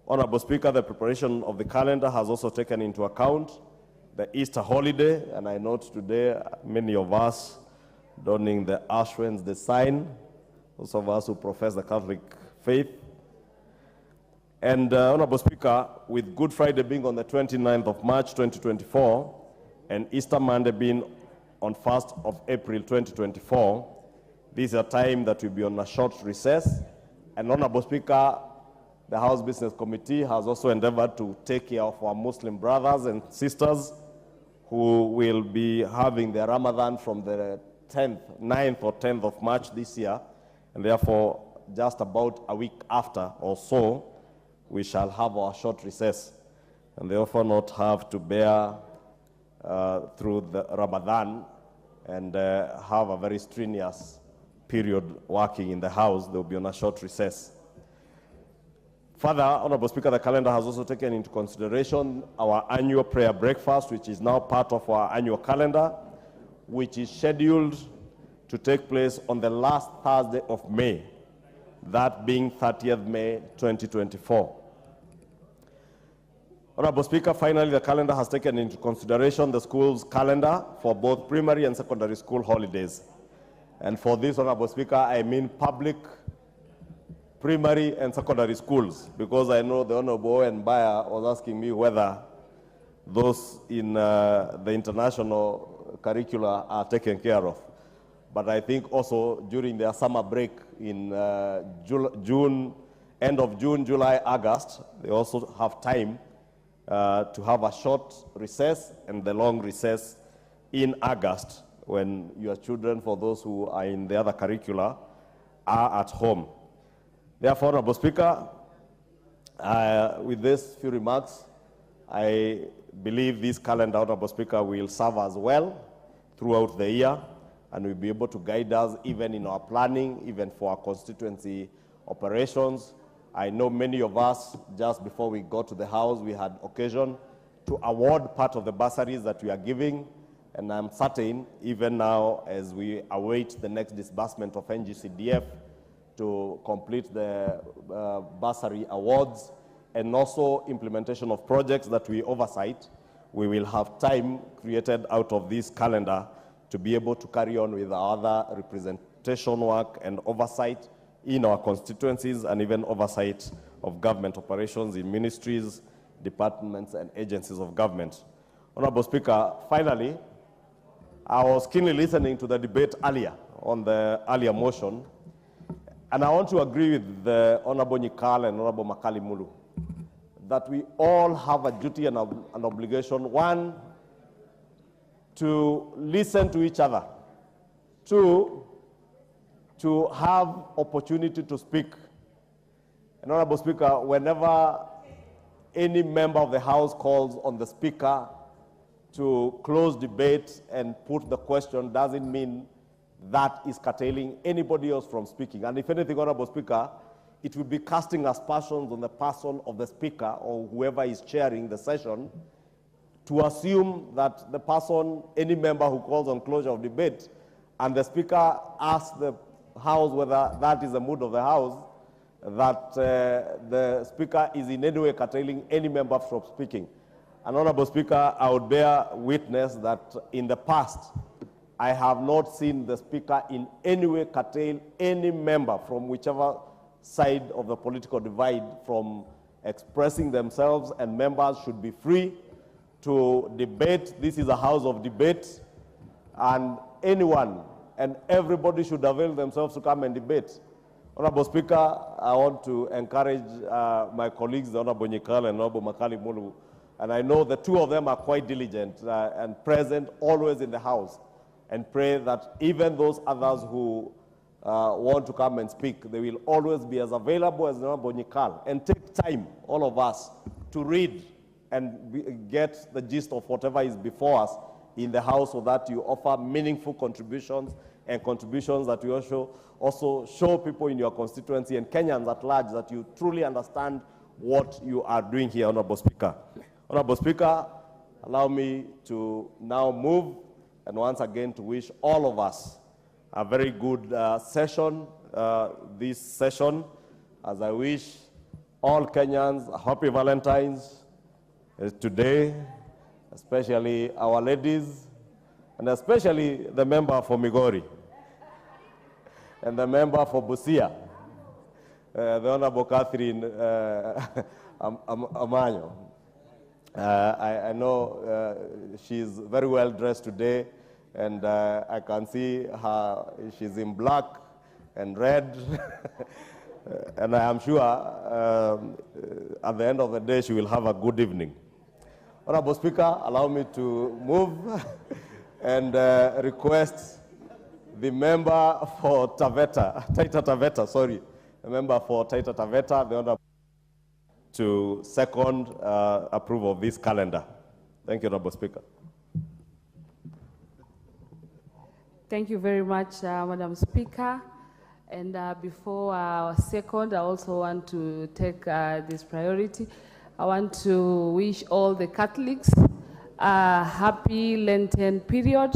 Honorable Speaker, the preparation of the calendar has also taken into account the Easter holiday, and I note today many of us donning the Ash Wednesday sign, those of us who profess the Catholic faith. And Honorable Speaker, with Good Friday being on the 29th of March 2024 and Easter Monday being on 1st of April 2024, this is a time that will be on a short recess. And Honorable Speaker, the House Business Committee has also endeavored to take care of our Muslim brothers and sisters who will be having their Ramadan from the 9th or 10th of March this year, and therefore just about a week after or so, we shall have our short recess, and therefore not have to bear through the Ramadan and have a very strenuous period working in the House. They will be on a short recess. Further, Honorable Speaker, the calendar has also taken into consideration our annual prayer breakfast, which is now part of our annual calendar, which is scheduled to take place on the last Thursday of May, that being 30th May 2024. Honorable Speaker, finally, the calendar has taken into consideration the school's calendar for both primary and secondary school holidays. And for this, Honorable Speaker, I mean public primary and secondary schools, because I know the Honorable and Bayer was asking me whether those in the international curricula are taken care of. But I think also during their summer break in June, end of June, July, August, they also have time to have a short recess and the long recess in August, when your children, for those who are in the other curricula, are at home. Therefore, Honorable Speaker, with these few remarks, I believe this calendar, Honorable Speaker, will serve us well throughout the year and will be able to guide us even in our planning, even for our constituency operations. I know many of us, just before we got to the House, we had occasion to award part of the bursaries that we are giving, and I'm certain, even now, as we await the next disbursement of NGCDF to complete the bursary awards, and also implementation of projects that we oversight, we will have time created out of this calendar to be able to carry on with our other representation work and oversight in our constituencies, and even oversight of government operations in ministries, departments, and agencies of government. Honorable Speaker, finally, I was keenly listening to the debate earlier on the earlier motion, and I want to agree with the Honorable Nyikal and Honorable Makali Mulu that we all have a duty and an obligation, one, to listen to each other, two, to have opportunity to speak. And Honorable Speaker, whenever any member of the House calls on the Speaker to close debate and put the question, doesn't mean that is curtailing anybody else from speaking. And if anything, Honorable Speaker, it will be casting aspersions on the person of the Speaker or whoever is chairing the session to assume that the person, any member who calls on closure of debate, and the Speaker asks the House whether that is the mood of the House, that the Speaker is in any way curtailing any member from speaking. And Honorable Speaker, I would bear witness that in the past, I have not seen the Speaker in any way curtail any member from whichever side of the political divide from expressing themselves, and members should be free to debate. This is a house of debate, and anyone and everybody should avail themselves to come and debate. Honorable Speaker, I want to encourage my colleagues, the Honorable Nyikal and Honorable Makali Mulu, and I know the two of them are quite diligent and present always in the House, and pray that even those others who want to come and speak, they will always be as available as Honorable Nyikal, and take time, all of us, to read and get the gist of whatever is before us in the House, so that you offer meaningful contributions, and contributions that you also show people in your constituency and Kenyans at large that you truly understand what you are doing here, Honorable Speaker. Honorable Speaker, allow me to now move and once again to wish all of us a very good session, this session, as I wish all Kenyans a happy Valentine's today, especially our ladies, and especially the member for Migori, and the member for Busia, the Honorable Catherine Amanyo. I know she's very well dressed today, and I can see her, she's in black and red, and I am sure at the end of the day she will have a good evening. Honorable Speaker, allow me to move and request the member for Taita Taveta, sorry, the member for Taita Taveta, the Honorable, to second approval of this calendar. Thank you, Honorable Speaker. Thank you very much, Madam Speaker. And before our second, I also want to take this priority. I want to wish all the Catholics a happy Lenten period.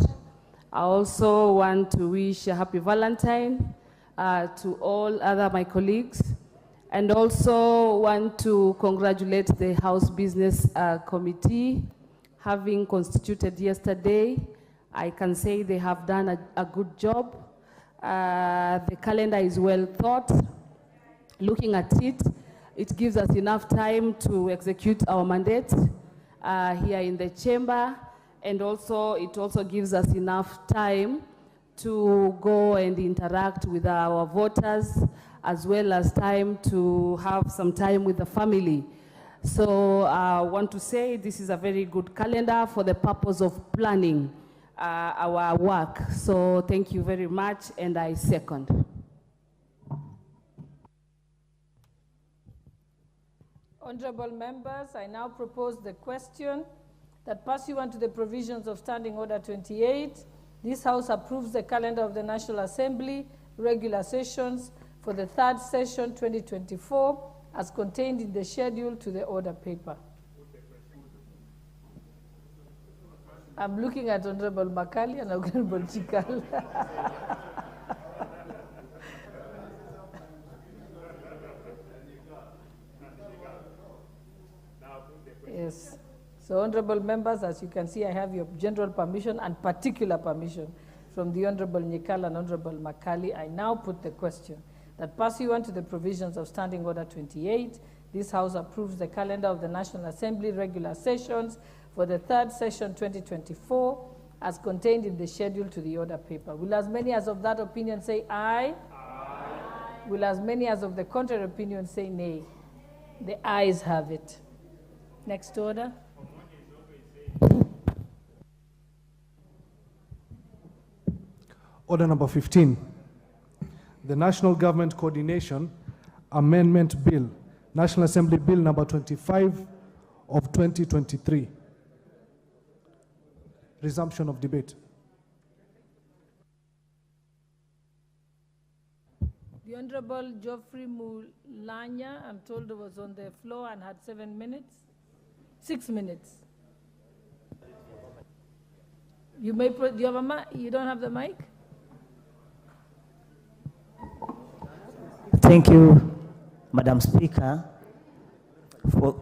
I also want to wish a happy Valentine to all other my colleagues, and also want to congratulate the House Business Committee, having constituted yesterday. I can say they have done a good job. The calendar is well thought. Looking at it, it gives us enough time to execute our mandate here in the chamber, and also it also gives us enough time to go and interact with our voters, as well as time to have some time with the family. So I want to say this is a very good calendar for the purpose of planning our work. So thank you very much, and I second. Honorable members, I now propose the question that pursuant to the provisions of Standing Order 28, this House approves the calendar of the National Assembly regular sessions for the 3rd session 2024 as contained in the schedule to the order paper. I'm looking at Honorable Makali and Honorable Chikal. Yes. So, honorable members, as you can see, I have your general permission and particular permission from the Honorable Nyikal and Honorable Makali. I now put the question that pursuant to the provisions of Standing Order 28, this House approves the calendar of the National Assembly regular sessions for the 3rd session 2024 as contained in the schedule to the order paper. Will as many as of that opinion say aye? Aye. Will as many as of the contrary opinion say nay? The ayes have it. Next order. Order number 15. The National Government Coordination Amendment Bill, National Assembly Bill number 25 of 2023. Resumption of debate. The Honorable Geoffrey Mulanya, I'm told, was on the floor and had 7 minutes. 6 minutes. You may. Do you have a mic? You don't have the mic? Thank you, Madam Speaker, for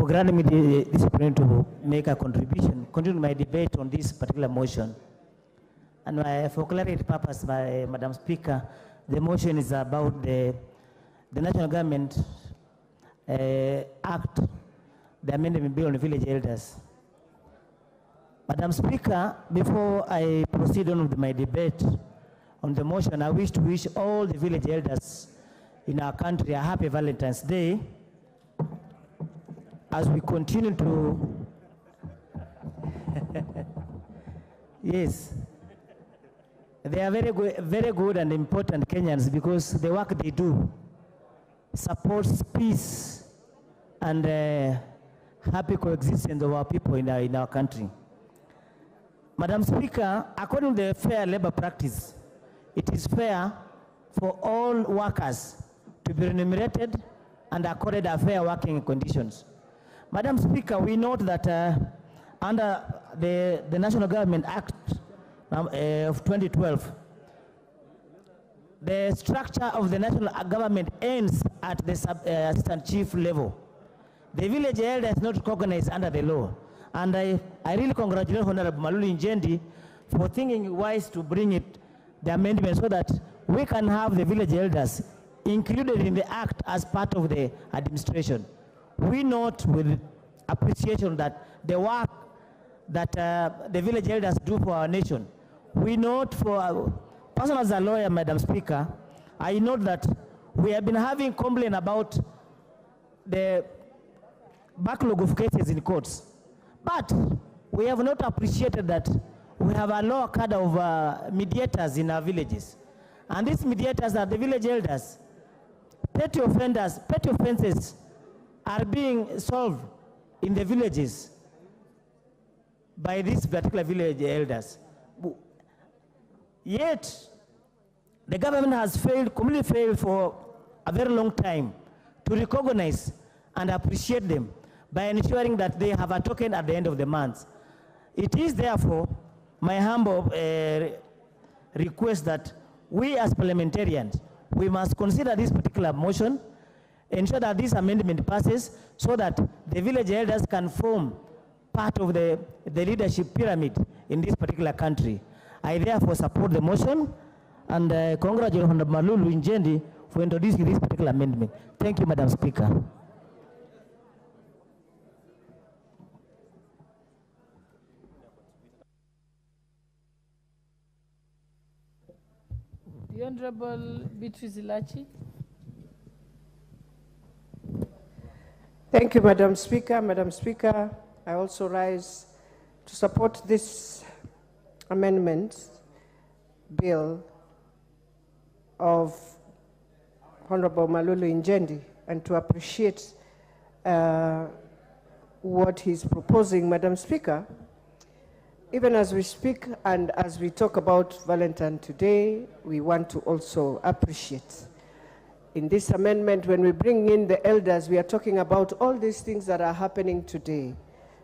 granting me this opportunity to make a contribution, continue my debate on this particular motion. And for clarity purpose, Madam Speaker, the motion is about the National Government Act, the amendment bill on village elders. Madam Speaker, before I proceed on with my debate on the motion, I wish to wish all the village elders in our country a happy Valentine's Day as we continue to yes, they are very good and important Kenyans because the work they do supports peace and happy coexistence of our people in our country. Madam Speaker, according to the fair labor practice, it is fair for all workers to be remunerated and accorded a fair working conditions. Madam Speaker, we note that under the National Government Act of 2012, the structure of the national government ends at the assistant chief level. The village elder is not recognized under the law. And I really congratulate Honorable Malulu Njendi for thinking wise to bring it, the amendment, so that we can have the village elders included in the act as part of the administration. We note with appreciation that the work that the village elders do for our nation. We note for, personally as a lawyer, Madam Speaker, I note that we have been having complaint about the backlog of cases in courts. But we have not appreciated that we have a lower cadre of mediators in our villages. And these mediators are the village elders. Petty offenses are being solved in the villages by these particular village elders. Yet, the government has completely failed for a very long time to recognize and appreciate them by ensuring that they have a token at the end of the month. It is therefore my humble request that we as parliamentarians, we must consider this particular motion, ensure that this amendment passes so that the village elders can form part of the leadership pyramid in this particular country. I therefore support the motion and congratulate Honorable Malulu Njendi for introducing this particular amendment. Thank you, Madam Speaker. The Honorable Beatrice Ilachi. Thank you, Madam Speaker. Madam Speaker, I also rise to support this amendment bill of Honorable Malulu Njendi and to appreciate what he's proposing, Madam Speaker. Even as we speak and as we talk about Valentine today, we want to also appreciate. In this amendment, when we bring in the elders, we are talking about all these things that are happening today.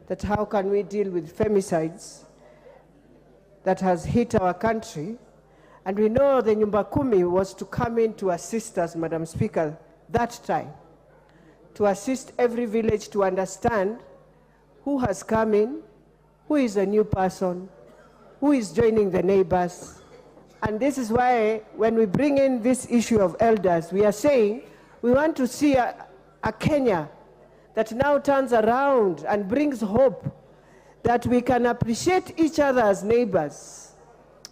That how can we deal with femicides that has hit our country? And we know the Nyumba Kumi was to come in to assist us, Madam Speaker, that time, to assist every village to understand who has come in, who is a new person, who is joining the neighbors. And this is why when we bring in this issue of elders, we are saying we want to see a Kenya that now turns around and brings hope that we can appreciate each other as neighbors.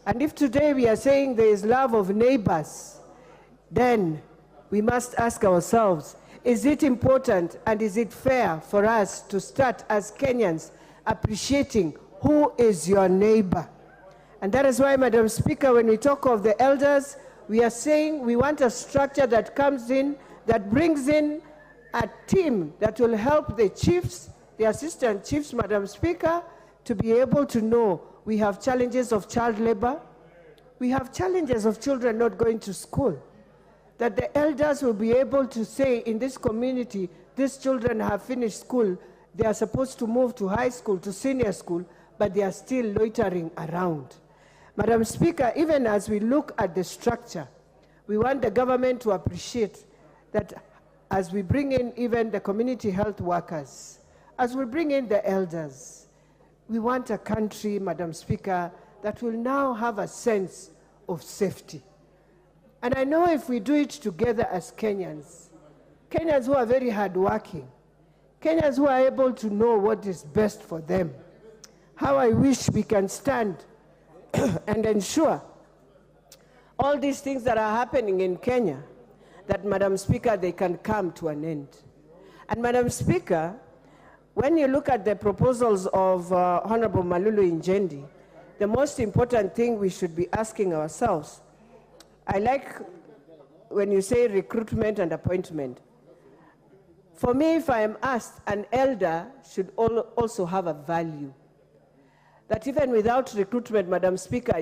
And if today we are saying there is love of neighbors, then we must ask ourselves, is it important and is it fair for us to start as Kenyans appreciating who is your neighbor? And that is why, Madam Speaker, when we talk of the elders, we are saying we want a structure that comes in, that brings in a team that will help the chiefs, the assistant chiefs, Madam Speaker, to be able to know we have challenges of child labor, we have challenges of children not going to school, that the elders will be able to say in this community, these children have finished school, they are supposed to move to high school, to senior school, but they are still loitering around. Madam Speaker, even as we look at the structure, we want the government to appreciate that as we bring in even the community health workers, as we bring in the elders, we want a country, Madam Speaker, that will now have a sense of safety. And I know if we do it together as Kenyans, Kenyans who are very hardworking, Kenyans who are able to know what is best for them, how I wish we can stand and ensure all these things that are happening in Kenya, that, Madam Speaker, they can come to an end. And Madam Speaker, when you look at the proposals of Honorable Malulu Njendi, the most important thing we should be asking ourselves, I like when you say recruitment and appointment. For me, if I am asked, an elder should also have a value. That even without recruitment, Madam Speaker,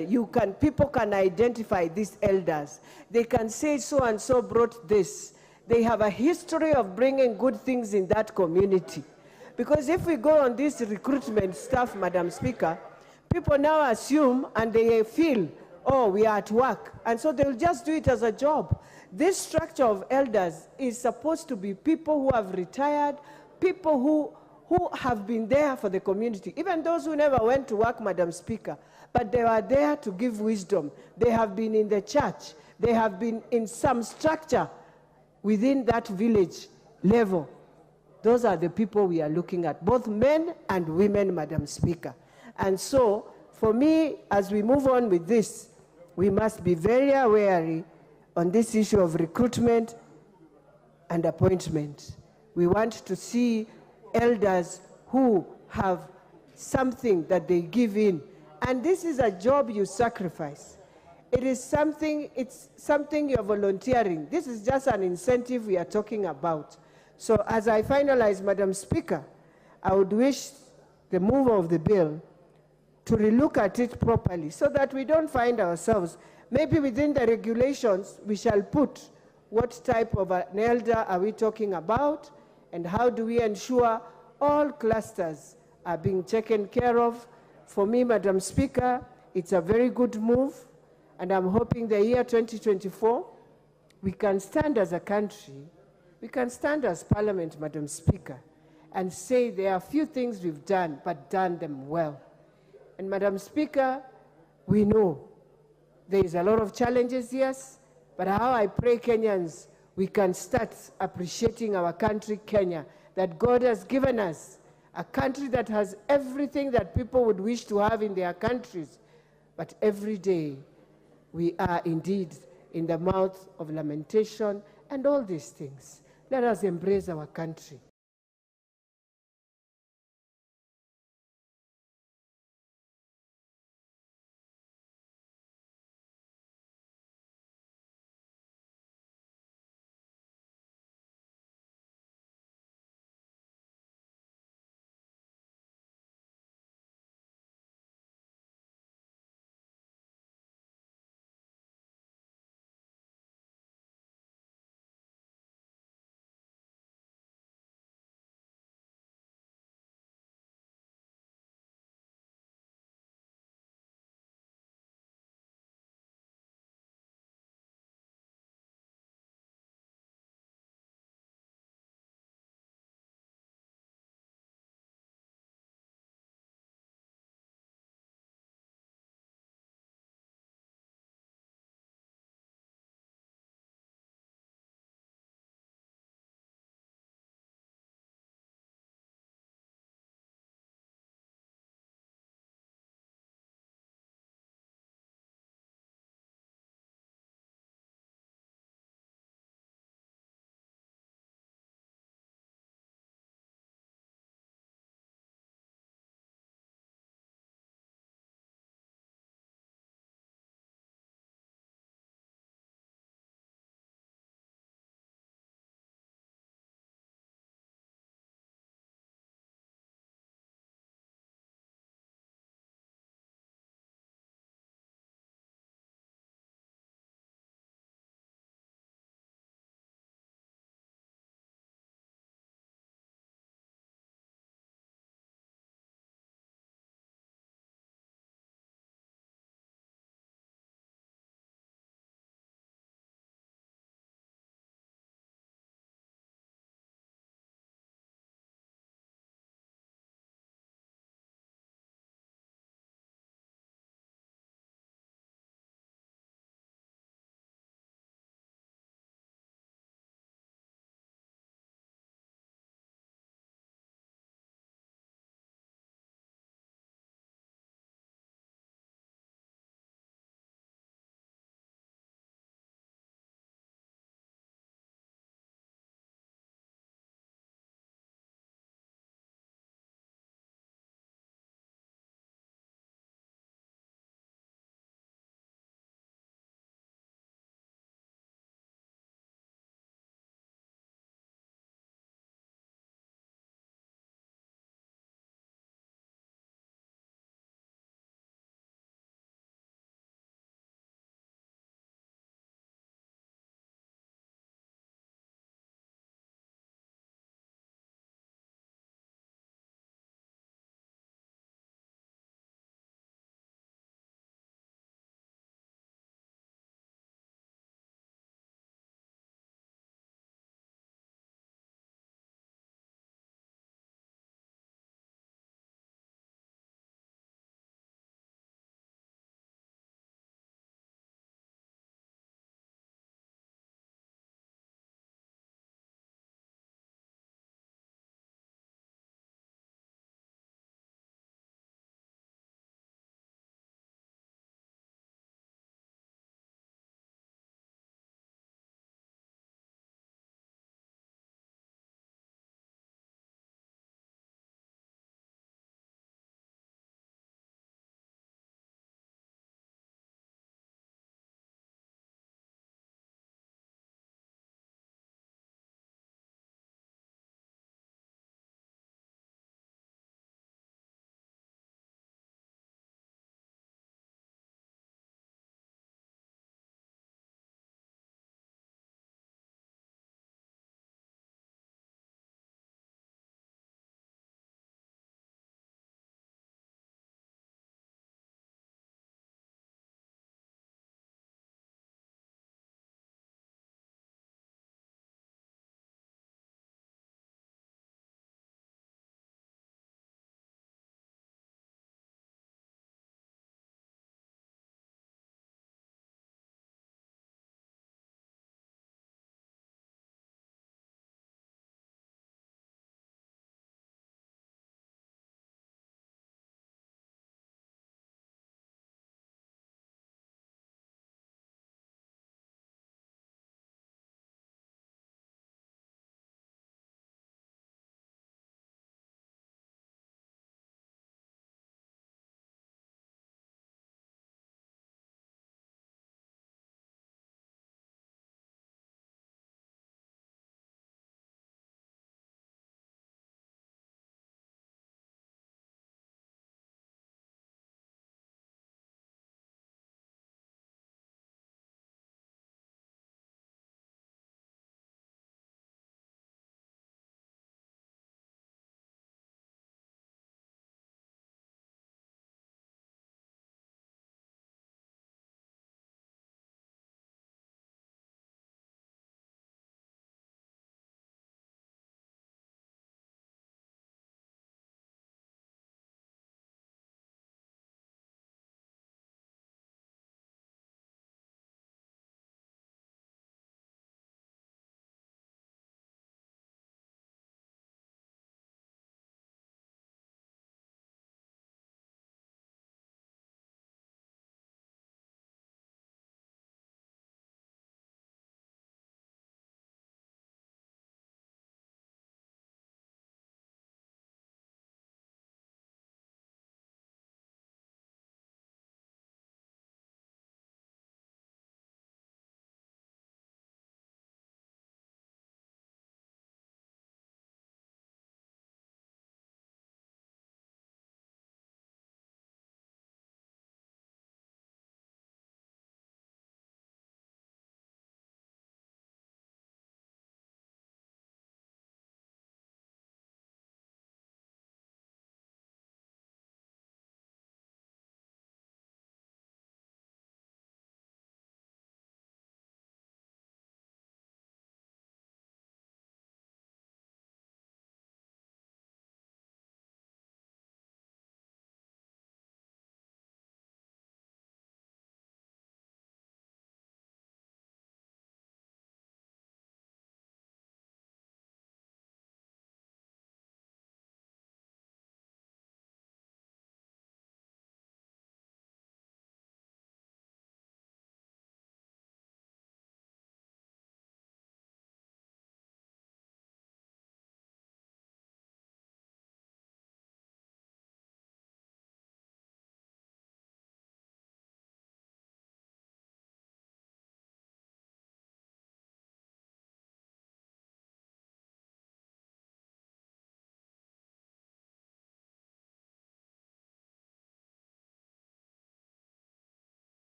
people can identify these elders. They can say so-and-so brought this. They have a history of bringing good things in that community. Because if we go on this recruitment stuff, Madam Speaker, people now assume and they feel, oh, we are at work. And so they'll just do it as a job. This structure of elders is supposed to be people who have retired, people who have been there for the community, even those who never went to work, Madam Speaker, but they were there to give wisdom. They have been in the church. They have been in some structure within that village level. Those are the people we are looking at, both men and women, Madam Speaker. And so, for me, as we move on with this, we must be very wary on this issue of recruitment and appointment. We want to see elders who have something that they give in. And this is a job you sacrifice. It's something you're volunteering. This is just an incentive we are talking about. So as I finalize, Madam Speaker, I would wish the mover of the bill to relook at it properly so that we don't find ourselves, maybe within the regulations, we shall put what type of an elder are we talking about, and how do we ensure all clusters are being taken care of. For me, Madam Speaker, it's a very good move, and I'm hoping the year 2024, we can stand as a country, we can stand as Parliament, Madam Speaker, and say there are few things we've done, but done them well. And Madam Speaker, we know there is a lot of challenges, yes, but how I pray Kenyans, we can start appreciating our country, Kenya, that God has given us, a country that has everything that people would wish to have in their countries. But every day, we are indeed in the mouth of lamentation and all these things. Let us embrace our country.